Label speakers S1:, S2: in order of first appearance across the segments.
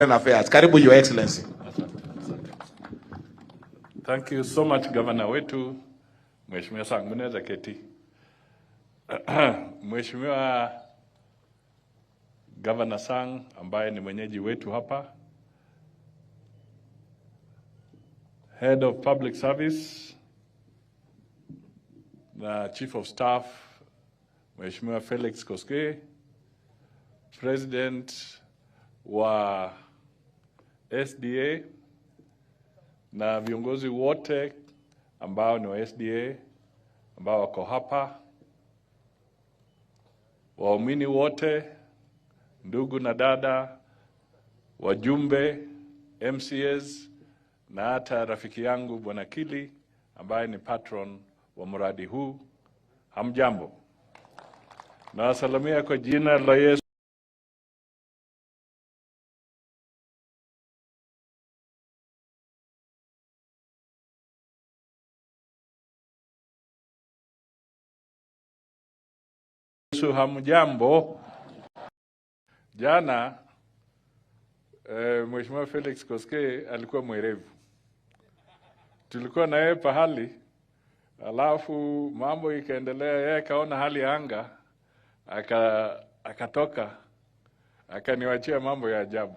S1: Affairs. Karibu, Your Excellency.
S2: Thank you so much, Governor wetu, Mheshimiwa Sang, mnaweza keti. Mheshimiwa Governor Sang ambaye ni mwenyeji wetu hapa, Head of Public Service na Chief of Staff Mheshimiwa Felix Koskei, President wa SDA na viongozi wote ambao ni wa SDA ambao wako hapa, waumini wote, ndugu na dada, wajumbe, MCAs na hata rafiki yangu Bwana Kili ambaye ni patron wa mradi huu. Hamjambo. Nawasalamia kwa jina la Yesu. Hamjambo. Jana Mheshimiwa Felix Koskei alikuwa mwerevu. Tulikuwa na yeye pahali, alafu mambo ikaendelea, yeye kaona hali ya anga, akatoka, akaniwachia mambo ya ajabu.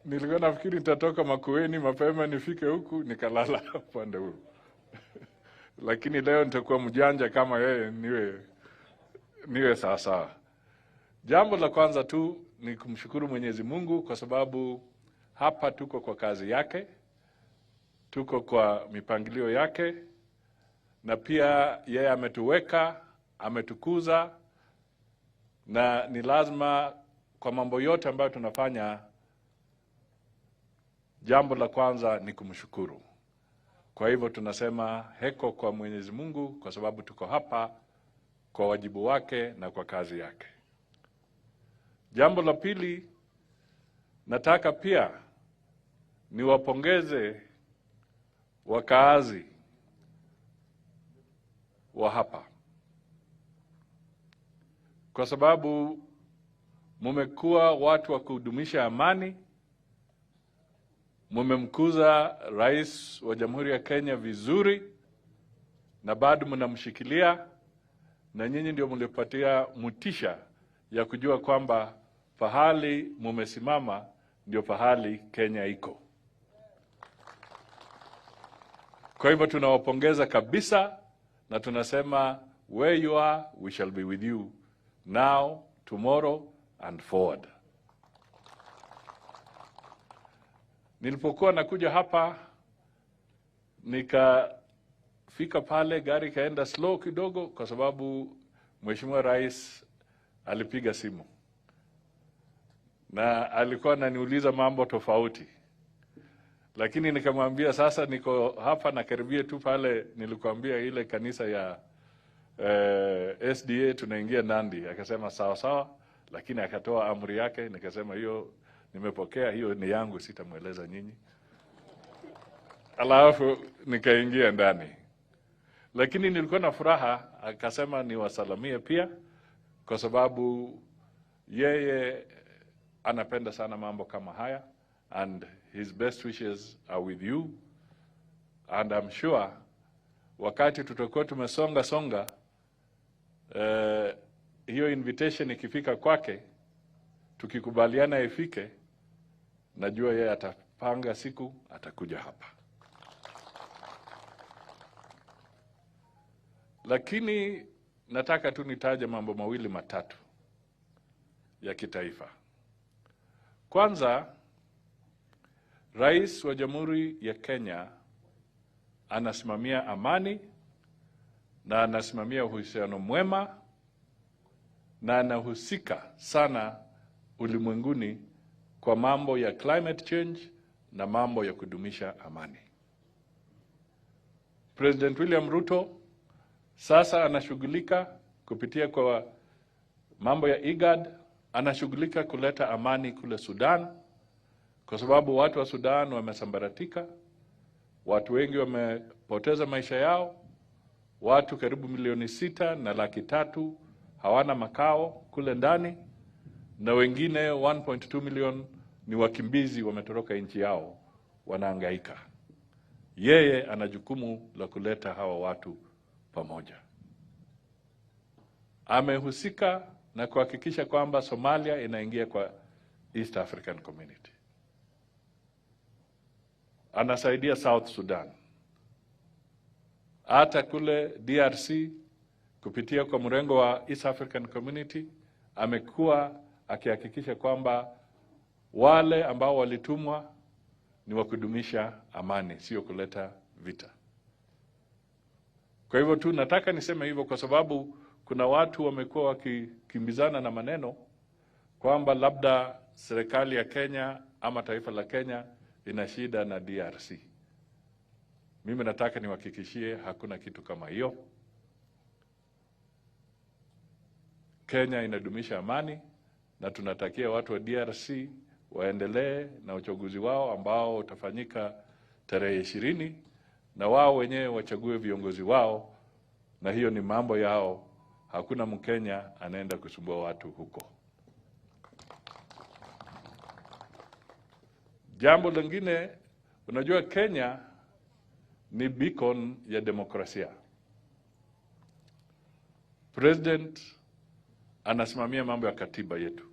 S2: Nilikuwa nafikiri nitatoka Makueni mapema nifike huku, nikalala upande huu. Lakini leo nitakuwa mjanja kama yeye, niwe sawa. Jambo la kwanza tu ni kumshukuru Mwenyezi Mungu kwa sababu hapa tuko kwa kazi yake, tuko kwa mipangilio yake, na pia yeye ametuweka, ametukuza, na ni lazima kwa mambo yote ambayo tunafanya, jambo la kwanza ni kumshukuru. Kwa hivyo tunasema heko kwa Mwenyezi Mungu kwa sababu tuko hapa kwa wajibu wake na kwa kazi yake. Jambo la pili, nataka pia niwapongeze wakaazi wa hapa, kwa sababu mumekuwa watu wa kudumisha amani. Mumemkuza Rais wa Jamhuri ya Kenya vizuri na bado mnamshikilia, na nyinyi ndio mlipatia mutisha ya kujua kwamba pahali mumesimama ndio pahali Kenya iko. Kwa hivyo tunawapongeza kabisa na tunasema where you are, we shall be with you now, tomorrow and forward. Nilipokuwa nakuja hapa, nikafika pale, gari kaenda slow kidogo kwa sababu Mheshimiwa Rais alipiga simu. Na alikuwa ananiuliza mambo tofauti. Lakini nikamwambia sasa niko hapa na karibia tu pale nilikwambia ile kanisa ya SDA tunaingia Nandi. Akasema sawa, lakini akatoa amri yake, nikasema hiyo nimepokea, hiyo ni yangu, sitamueleza nyinyi. Alafu nikaingia ndani. Lakini nilikuwa na furaha, akasema niwasalamie pia kwa sababu yeye anapenda sana mambo kama haya, and his best wishes are with you, and I'm sure wakati tutakuwa tumesonga hiyo invitation ikifika kwake, tukikubaliana ifike, najua yeye atapanga siku atakuja hapa. Lakini nataka tu nitaje mambo mawili matatu ya kitaifa. Kwanza, Rais wa Jamhuri ya Kenya anasimamia amani na anasimamia uhusiano mwema na anahusika sana ulimwenguni kwa mambo ya climate change na mambo ya kudumisha amani. President William Ruto sasa anashughulika kupitia kwa mambo ya IGAD, anashughulika kuleta amani kule Sudan, kwa sababu watu wa Sudan wamesambaratika, watu wengi wamepoteza maisha yao, watu karibu 6.3 milioni hawana makao kule ndani, na wengine 1.2 million ni wakimbizi wametoroka nchi yao, wanahangaika. Yeye ana jukumu la kuleta hawa watu pamoja. Amehusika na kuhakikisha kwamba Somalia inaingia kwa East African Community. Anasaidia South Sudan. Hata kule DRC kupitia kwa mrengo wa East African Community amekuwa akihakikisha kwamba wale ambao walitumwa ni wa kudumisha amani, sio kuleta vita. Kwa hivyo tu nataka niseme hivyo kwa sababu kuna watu wamekuwa wakikimbizana na maneno kwamba labda serikali ya Kenya ama taifa la Kenya ina shida na DRC. Mimi nataka niwahakikishie hakuna kitu kama hiyo. Kenya inadumisha amani na tunatakia watu wa DRC waendelee na uchaguzi wao ambao utafanyika tarehe 20 na wao wenyewe wachague viongozi wao, na hiyo ni mambo yao. Hakuna Mkenya anaenda kusumbua watu huko. Jambo lingine, unajua Kenya ni beacon ya demokrasia. President anasimamia mambo ya katiba yetu.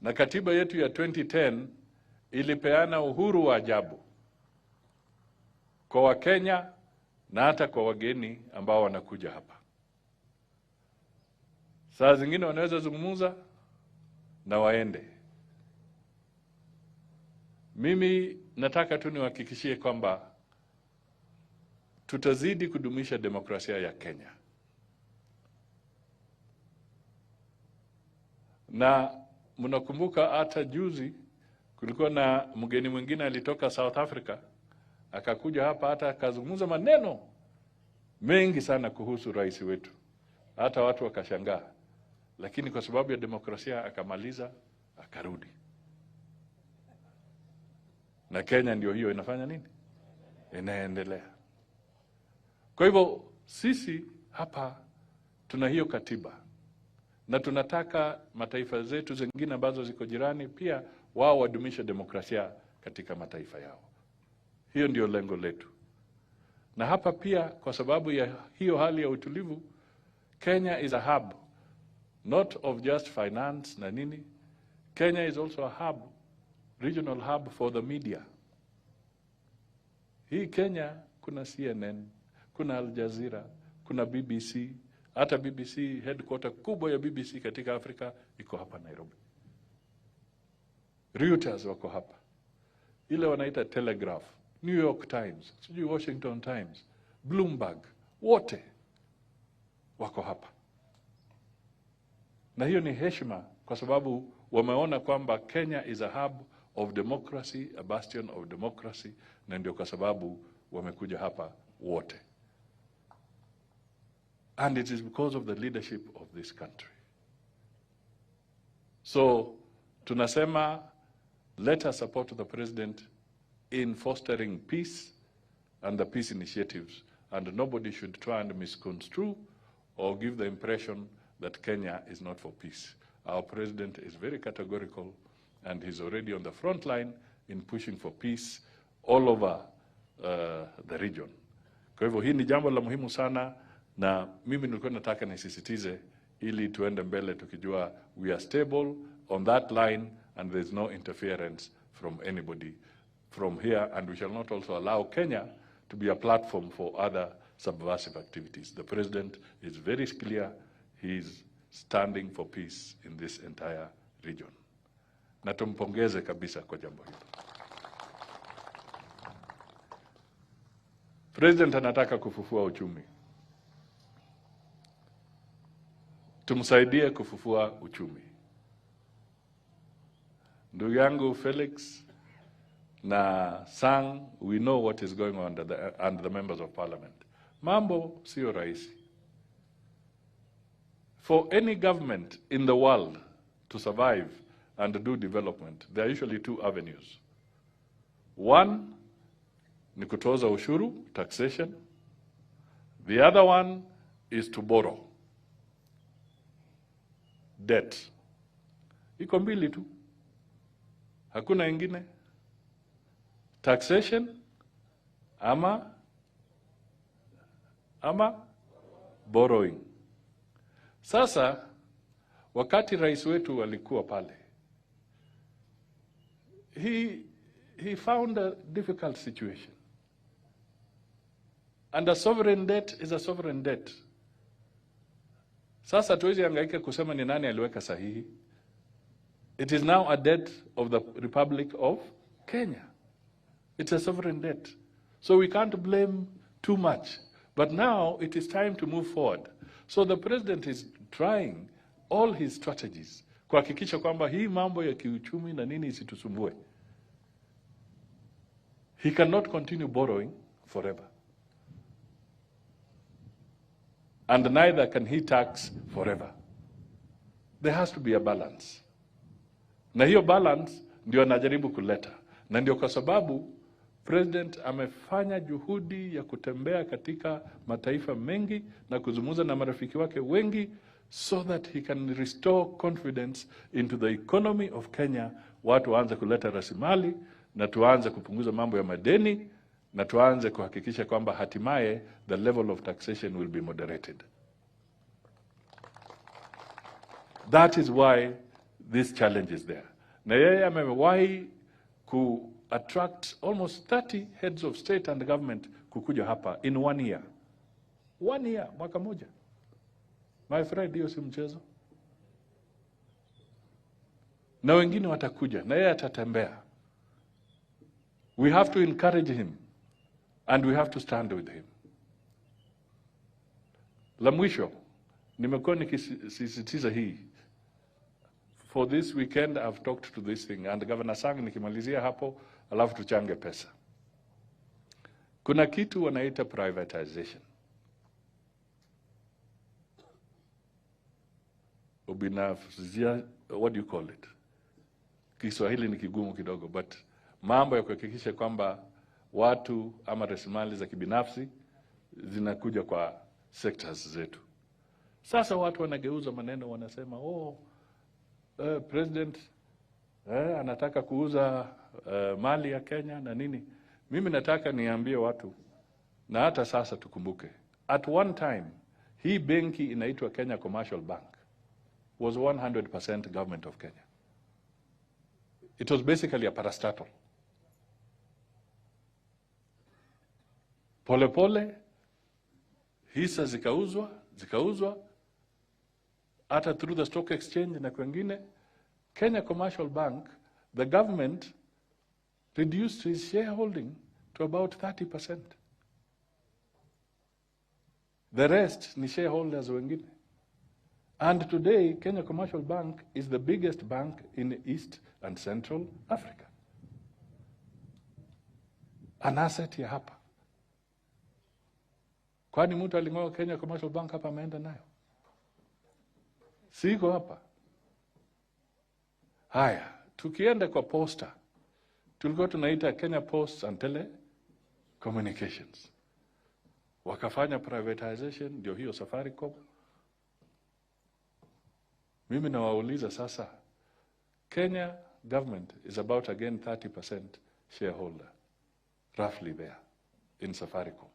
S2: Na katiba yetu ya 2010 ilipeana uhuru wa ajabu kwa Wakenya na hata kwa wageni ambao wanakuja hapa. Saa zingine wanaweza zungumza na waende. Mimi nataka tu niwahakikishie kwamba tutazidi kudumisha demokrasia ya Kenya. Na mnakumbuka hata juzi kulikuwa na mgeni mwingine alitoka South Africa, akakuja hapa hata akazungumza maneno mengi sana kuhusu rais wetu. Hata watu wakashangaa. Lakini kwa sababu ya demokrasia akamaliza, akarudi. Na Kenya ndio hiyo inafanya nini? Inaendelea. Kwa hivyo sisi hapa tuna hiyo katiba. Na tunataka mataifa zetu zingine ambazo ziko jirani pia wao wadumishe demokrasia katika mataifa yao. Hiyo ndio lengo letu. Na hapa pia kwa sababu ya hiyo hali ya utulivu, Kenya is a hub, not of just finance na nini. Kenya is also a hub, regional hub for the media. Hii Kenya kuna CNN, kuna Al Jazeera, kuna BBC. Hata BBC, headquarter kubwa ya BBC katika Afrika iko hapa Nairobi. Reuters wako hapa. Ile wanaita Telegraph, New York Times, sijui Washington Times, Bloomberg, wote wako hapa. Na hiyo ni heshima kwa sababu wameona kwamba Kenya is a hub of democracy, a bastion of democracy, na ndio kwa sababu wamekuja hapa wote. And it is because of the leadership of this country. So, tunasema, let us support the president in fostering peace and the peace initiatives. And nobody should try and misconstrue or give the impression that Kenya is not for peace. Our president is very categorical and he's already on the front line in pushing for peace all over the region. Kwa hivyo hii ni jambo la muhimu sana. Na mimi nilikuwa nataka nisisitize ili tuende mbele tukijua we are stable on that line and there is no interference from anybody from here, and we shall not also allow Kenya to be a platform for other subversive activities. The president is very clear, he is standing for peace in this entire region. Na tumpongeze kabisa kwa jambo hilo. President anataka kufufua uchumi. Tumsaidie kufufua uchumi. Ndugu yangu Felix na Sang, we know what is going on under the members of parliament. Mambo sio rahisi. For any government in the world to survive and do development, there are usually two avenues. One ni kutoza ushuru, taxation. The other one is to borrow, debt. Iko mbili tu, hakuna ingine, taxation ama borrowing. Sasa wakati rais wetu alikuwa pale, he found a difficult situation. And a sovereign debt is a sovereign debt. Sasa tuwezi hangaika kusema ni nani aliweka sahihi. It is now a debt of the Republic of Kenya. It's a sovereign debt. So we can't blame too much. But now it is time to move forward. So the president is trying all his strategies kuhakikisha kwamba hii mambo ya kiuchumi na nini isitusumbue. He cannot continue borrowing forever. And neither can he tax forever. There has to be a balance. Na hiyo balance ndio anajaribu kuleta. Na ndio kwa sababu President amefanya juhudi ya kutembea katika mataifa mengi na kuzungumza na marafiki wake wengi so that he can restore confidence into the economy of Kenya. Watu waanze kuleta rasilimali na tuanze kupunguza mambo ya madeni na tuanze kuhakikisha kwamba hatimaye the level of taxation will be moderated. That is why this challenge is there. Na yeye amewahi ku attract almost 30 heads of state and government kukuja hapa in 1 year. 1 year, mwaka moja. My friend, hiyo si mchezo. Na wengine watakuja, na yeye atatembea. We have to encourage him and we have to stand with him. La mwisho, nimekuwa nikisisitiza hii. For this weekend, I've talked to this thing, and Governor Sang nikimalizia hapo, alafu tuchange pesa. Kuna kitu wanaita privatization. Ubinafsizia, what do you call it? Kiswahili ni kigumu kidogo, but mambo ya kuhakikisha kwamba watu ama rasilimali za kibinafsi zinakuja kwa sectors zetu. Sasa watu wanageuza maneno, wanasema, President anataka kuuza mali ya Kenya na nini. Mimi nataka niambie watu, na hata sasa tukumbuke, at one time, hii benki inaitwa Kenya Commercial Bank was 100% government of Kenya. It was basically a parastatal. Pole pole, hisa zikauzwa, hata through the stock exchange na kwengine. Kenya Commercial Bank, the government reduced his shareholding to about 30%. The rest ni shareholders wengine. And today, Kenya Commercial Bank is the biggest bank in East and Central Africa. An asset ya hapa. Kwani mtu alingoa Kenya Commercial Bank hapa ameenda nayo? Siko hapa. Haya, tukienda kwa posta, tulikuwa tunaita Kenya Posts and Telecommunications. Wakafanya privatization, ndio hiyo Safaricom. Mimi nawauliza sasa, Kenya government is about again 30% shareholder, roughly there, in Safaricom.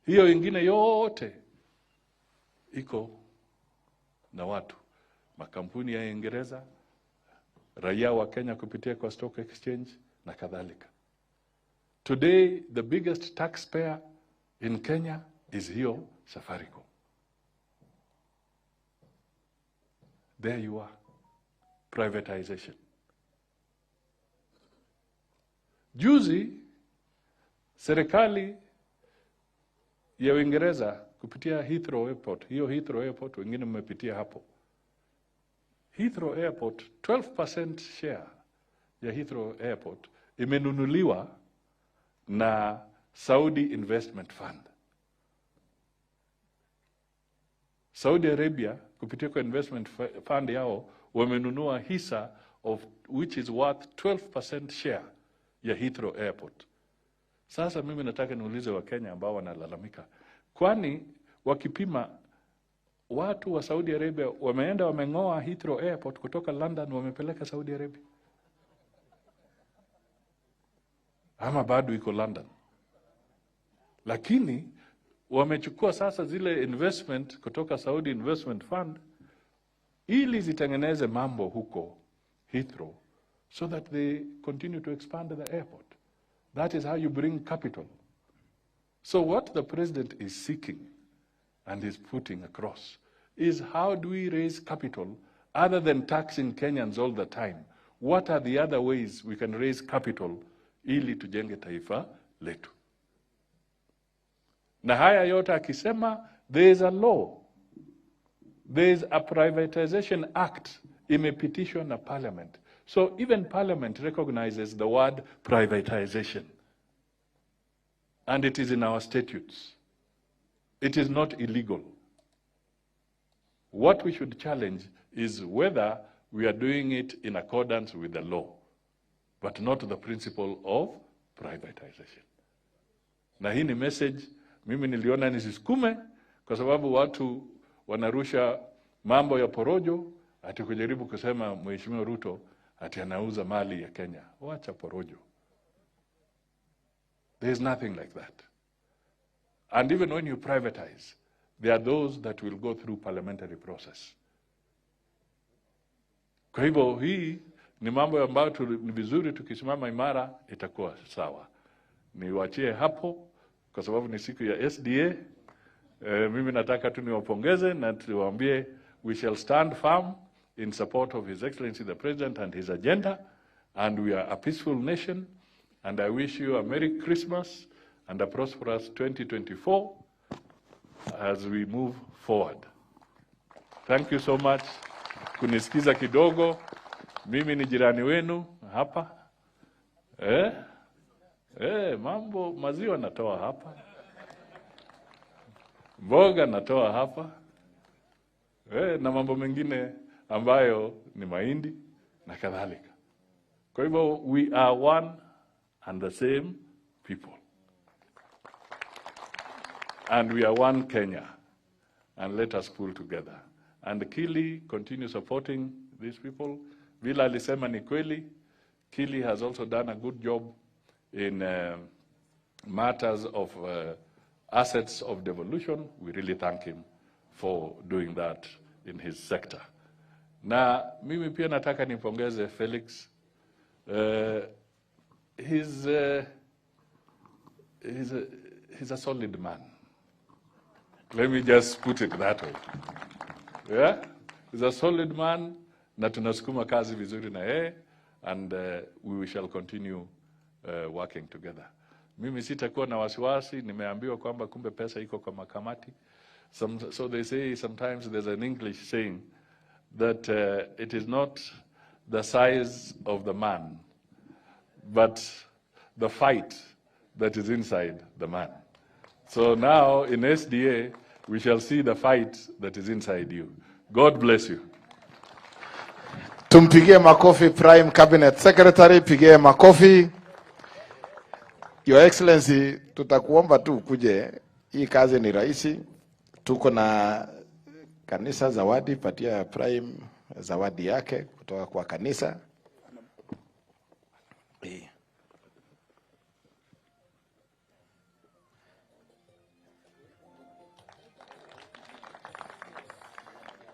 S2: Hiyo ingine yote iko na watu, makampuni ya Uingereza, raia wa Kenya kupitia kwa stock exchange na kadhalika. Today, the biggest taxpayer in Kenya is hiyo Safaricom. There you are. Privatization. Juzi, serikali ya Uingereza kupitia Heathrow Airport, hiyo Heathrow Airport wengine mmepitia hapo. Heathrow Airport, 12% share ya Heathrow Airport imenunuliwa na Saudi Investment Fund. Saudi Arabia kupitia kwa investment fund yao wamenunua hisa of which is worth 12% share ya Heathrow Airport. Sasa mimi nataka niulize wa Kenya ambao wanalalamika, kwani wakipima watu wa Saudi Arabia wameenda wameng'oa Heathrow Airport kutoka London wamepeleka Saudi Arabia. Ama bado iko London. Lakini wamechukua sasa zile investment kutoka Saudi Investment Fund ili zitengeneze mambo huko Heathrow so that they continue to expand the airport. That is how you bring capital. So what the president is seeking and is putting across is how do we raise capital other than taxing Kenyans all the time? What are the other ways we can raise capital ili tujenge taifa letu? Na haya yote akisema, there is a law. There is a privatization act imepitishwa na parliament. So even parliament recognizes the word privatization. And it is in our statutes. It is not illegal. What we should challenge is whether we are doing it in accordance with the law, but not the principle of privatization. Na hii ni message mimi niliona nisisukume kwa sababu watu wanarusha mambo ya porojo ati kujaribu kusema Mheshimiwa Ruto ati anauza mali ya Kenya. Wacha porojo. There is nothing like that. And even when you privatize, there are those that will go through parliamentary process. Kwa hivyo hii ni mambo ambayo ni vizuri tukisimama imara itakuwa sawa. Niwaachie hapo kwa sababu ni siku ya SDA. Mimi nataka tu niwapongeze na tuwaambie we shall stand firm in support of His Excellency the President and his agenda, and we are a peaceful nation, and I wish you a Merry Christmas and a prosperous 2024 as we move forward. Thank you so much. Kunisikiza kidogo. Mimi ni jirani wenu hapa. Mambo maziwa natoa hapa. Mboga natoa hapa. Na mambo mengine ambayo ni mahindi na kadhalika. Kwa hivyo we are one and the same people. And we are one Kenya. And let us pull together. And Kili continue supporting these people. Vila alisema ni kweli. Kili has also done a good job in matters of assets of devolution. We really thank him for doing that in his sector. Na mimi pia nataka nimpongeze Felix. He's a solid man. Let me just put it that way. Yeah? He's a solid man, na tunasukuma kazi vizuri na yeye, and we shall continue working together. Mimi sitakuwa na wasiwasi, nimeambiwa kwamba kumbe pesa iko kwa makamati. So they say sometimes there's an English saying that it is not the size of the man, but the fight that is inside the man. So now in SDA, we shall see the fight that is inside you. God bless you.
S1: Tumpigie makofi Prime Cabinet Secretary, pigie makofi. Your Excellency, tutakuomba tu kuje. Hii kazi ni rahisi. Tuko na kanisa zawadi, patia Prime zawadi yake kutoka kwa kanisa.